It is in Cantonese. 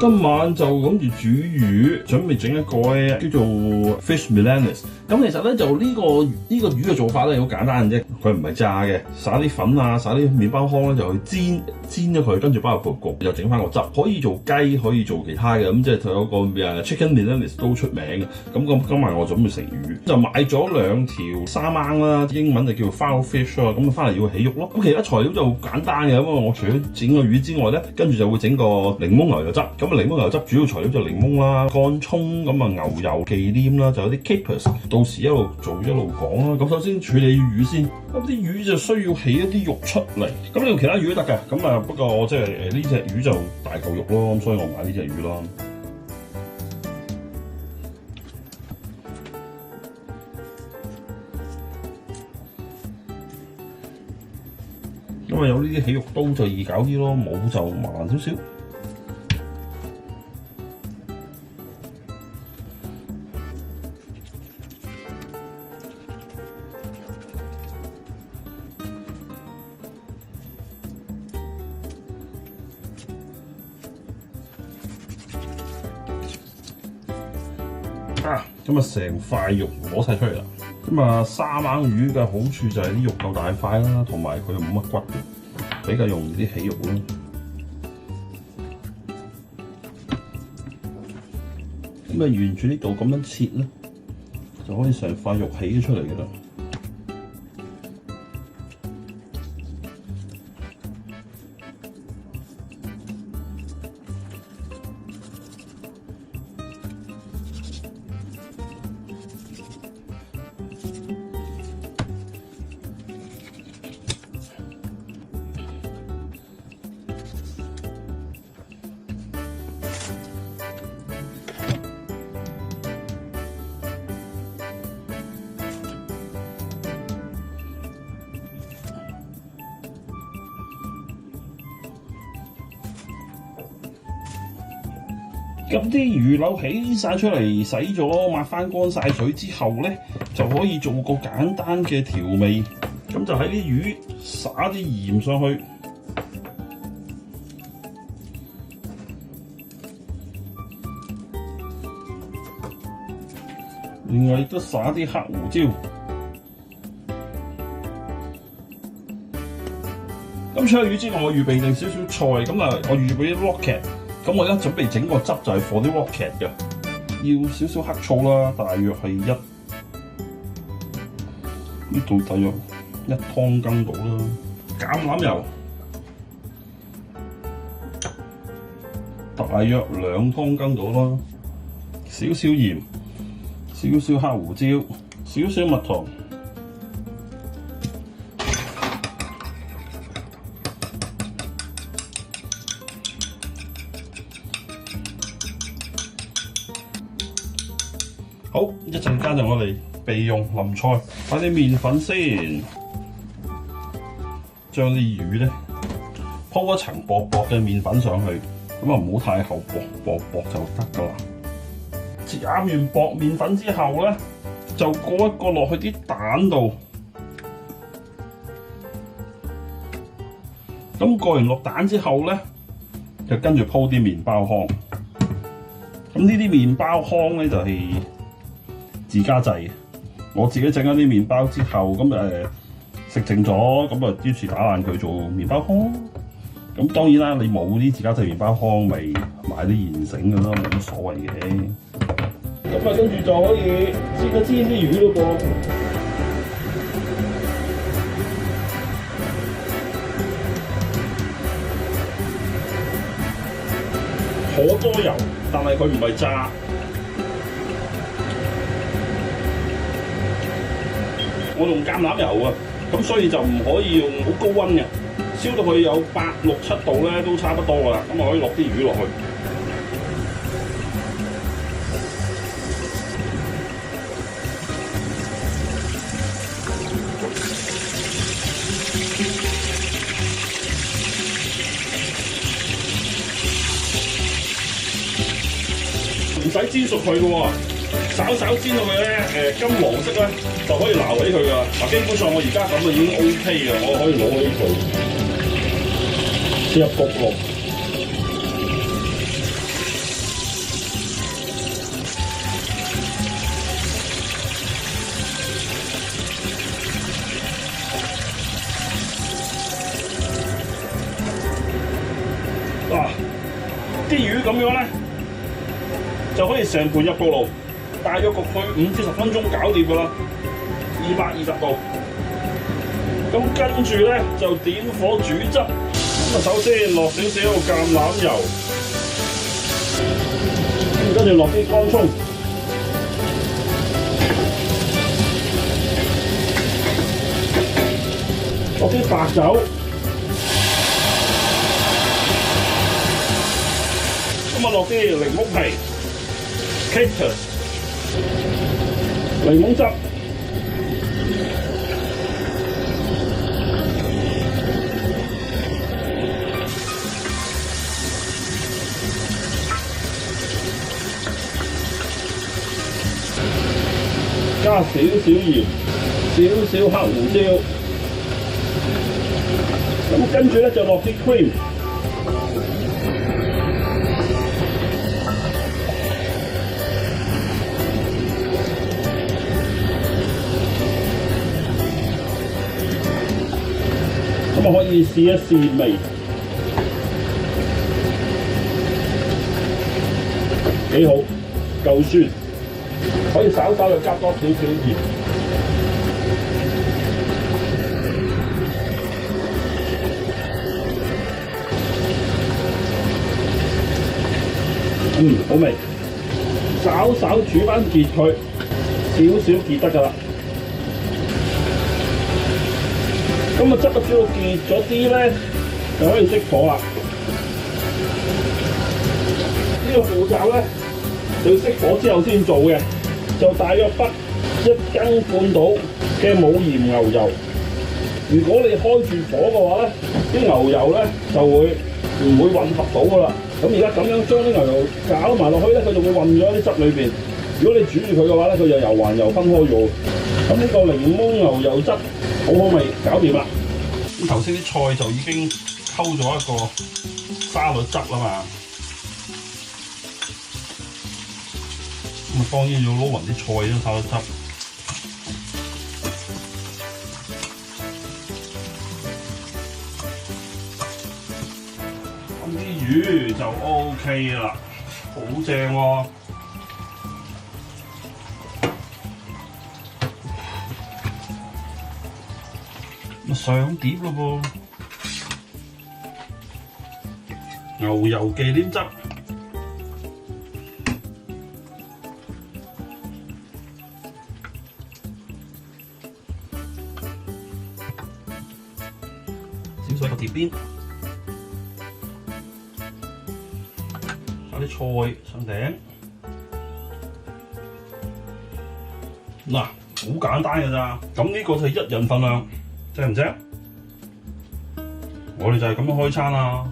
今晚就諗住煮魚，準備整一個咧叫做 fish Milanese。咁其實咧就呢個魚嘅做法咧好簡單嘅啫，佢唔係炸嘅，撒啲粉啊，撒啲麵包糠咧就去煎咗佢，跟住包入焗，又整翻個汁，可以做雞，可以做其他嘅，咁即係有個chicken Milanese 都出名嘅。咁今晚我準備食魚，就買咗2條沙掹啦，英文就叫 fowl fish 啊，咁翻嚟要起肉咯。咁其他材料就好簡單嘅，咁我除咗整個魚之外咧，跟住就會整個檸檬牛油汁。咁檸檬牛油汁主要材料就檸檬啦、乾葱咁啊、牛油忌廉啦，就有啲 capers。到時一路做一路講啦。咁首先處理魚先，咁啲魚就需要起一啲肉出嚟。咁你用其他魚都得嘅，咁啊不過即係呢隻魚就大嚿肉咯，咁所以我買呢隻魚咯。因為有呢啲起肉刀就易搞啲咯，冇就麻煩少少。咁啊成塊肉攞晒出嚟啦。咁啊沙掹魚嘅好處就係啲肉夠大塊啦，同埋佢又冇乜骨嘅，比較容易啲起肉咯。咁啊沿住呢度咁樣切咧，就可以成塊肉起咗出嚟嘅啦。咁啲魚柳起晒出嚟，洗咗抹翻乾晒水之後咧，就可以做個簡單嘅調味。咁就喺啲魚灑啲鹽上去，另外亦都灑啲黑胡椒。咁除咗魚之外，我預備定少少菜。咁啊，我預備啲 rocket。咁我而家準備整個汁就係 for 啲 rocket 嘅，要少少黑醋啦，大約係呢度大約1湯羹到啦，橄欖油大約2湯羹到啦，少少鹽，少少黑胡椒，少少蜜糖。好，一陣間就我哋備用淋菜，擺啲麵粉先，將啲魚咧鋪一層薄薄嘅麵粉上去，咁啊唔好太厚，薄就得噶啦。夾完薄麵粉之後咧，就過一個落去啲蛋度，咁過完落蛋之後咧，就跟住鋪啲麵包糠。咁呢啲麵包糠咧就係自家製嘅，我自己整咗啲麵包之後，咁食剩咗，咁於是打爛佢做麵包糠。咁當然啦，你冇啲自家製麵包糠，咪買啲現成嘅咯，冇乜所謂嘅。咁啊，跟住就可以煎啲魚咯噃。好多油，但係佢唔係炸。我用橄欖油啊，咁所以就唔可以用好高溫嘅，燒到佢有8、6、7度咧都差不多噶啦，咁我可以落啲魚落去。唔使煎熟佢嘅喎，稍煎到佢咧金黃色咧，就可以撈起佢噶。嗱，基本上我而家咁就已經 OK 嘅，我可以攞起佢，切入焗爐。咁樣咧，就可以成盤入焗爐，大約焗佢5至10分鐘搞掂㗎啦，220度。咁跟住咧就點火煮汁。咁啊，首先落少少橄欖油，跟住落啲乾葱，落啲白酒，咁啊落啲檸檬皮 （cactus）、檸檬汁。加少少鹽，少少黑胡椒，咁跟住咧就落啲 cream， 咁啊可以試一試味，幾好，夠酸。可以稍稍地加多少少鹽，好味。稍稍煮翻結佢，少少結得㗎啦。咁啊汁啊煮到結咗啲咧，就可以熄火啦。呢個步驟咧，就要熄火之後先做嘅。就大約得1羹半到嘅冇鹽牛油。如果你開住火嘅話咧，啲牛油咧就唔會混合到㗎啦。咁而家咁樣將啲牛油攪埋落去咧，佢就會混咗啲汁裏邊。如果你煮住佢嘅話咧，佢就油還油分開咗。咁呢個檸檬牛油汁好好味，搞掂啦。咁頭先啲菜就已經溝咗一個沙律汁啦嘛。咁當然要撈勻啲菜都沙律汁。咁啲魚就 OK 啦，好正喎！咁上碟咯噃，牛油忌廉汁。少水個碟邊，加啲菜上頂。嗱，好簡單㗎咋，咁呢個就係1人份量，正唔正？我哋就係咁樣開餐啦。